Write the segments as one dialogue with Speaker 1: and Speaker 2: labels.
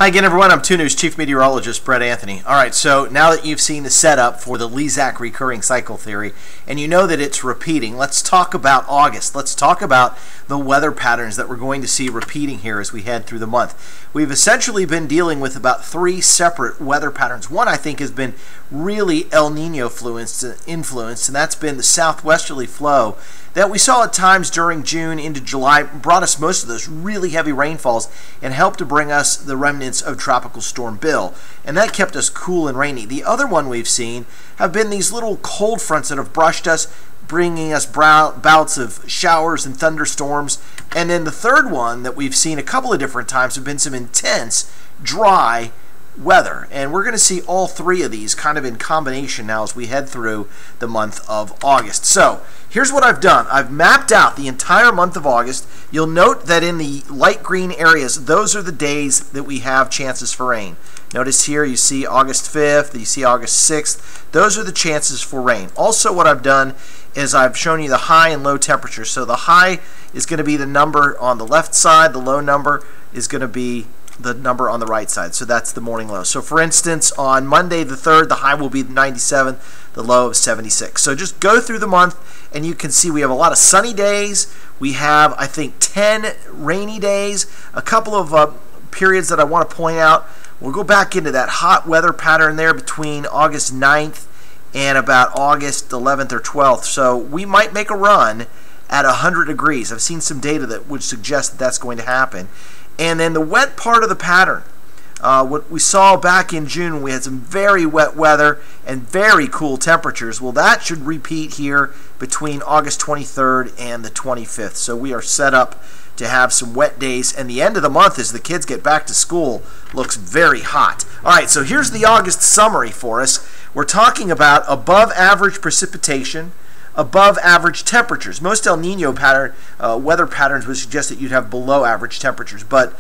Speaker 1: Hi again, everyone. I'm 2 News Chief Meteorologist Brett Anthony. All right, so now that you've seen the setup for the Lezak recurring cycle theory, and you know that it's repeating, let's talk about August. Let's talk about the weather patterns that we're going to see repeating here as we head through the month. We've essentially been dealing with about 3 separate weather patterns. One, I think, has been really El Nino influenced, and that's been the southwesterly flow that we saw at times during June into July, brought us most of those really heavy rainfalls and helped to bring us the remnants of Tropical Storm Bill. And that kept us cool and rainy. The other one we've seen have been these little cold fronts that have brushed us, bringing us bouts of showers and thunderstorms. And then the third one that we've seen a couple of different times have been some intense, dry weather, and we're going to see all 3 of these kind of in combination now as we head through the month of August. So here's what I've done. I've mapped out the entire month of August. You'll note that in the light green areas, those are the days that we have chances for rain. Notice here you see August 5th, you see August 6th. Those are the chances for rain. Also, what I've done is I've shown you the high and low temperatures. So the high is going to be the number on the left side, the low number is going to be the number on the right side. So that's the morning low. So for instance, on Monday the 3rd, the high will be 97, the low of 76. So just go through the month and you can see we have a lot of sunny days. We have, I think, 10 rainy days, a couple of periods that I want to point out. We'll go back into that hot weather pattern there between August 9th and about August 11th or 12th. So we might make a run at 100 degrees. I've seen some data that would suggest that that's going to happen. And then the wet part of the pattern, what we saw back in June when we had some very wet weather and very cool temperatures, well, that should repeat here between August 23rd and the 25th. So we are set up to have some wet days, and the end of the month as the kids get back to school looks very hot. All right, so here's the August summary for us. We're talking about above average precipitation, above average temperatures. Most El Nino weather patterns would suggest that you'd have below average temperatures, but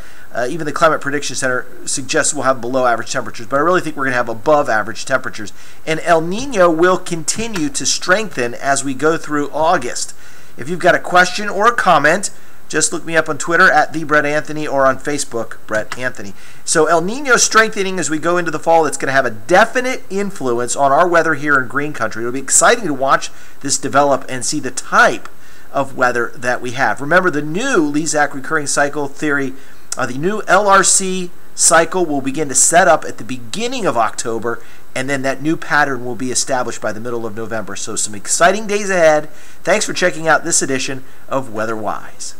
Speaker 1: even the Climate Prediction Center suggests we'll have below average temperatures, but I really think we're going to have above average temperatures. And El Nino will continue to strengthen as we go through August. If you've got a question or a comment, just look me up on Twitter at @TheBrettAnthony or on Facebook, Brett Anthony. So El Nino strengthening as we go into the fall. It's going to have a definite influence on our weather here in Green Country. It'll be exciting to watch this develop and see the type of weather that we have. Remember, the new Lezak recurring cycle theory, the new LRC cycle will begin to set up at the beginning of October, and then that new pattern will be established by the middle of November. So some exciting days ahead. Thanks for checking out this edition of Weather Wise.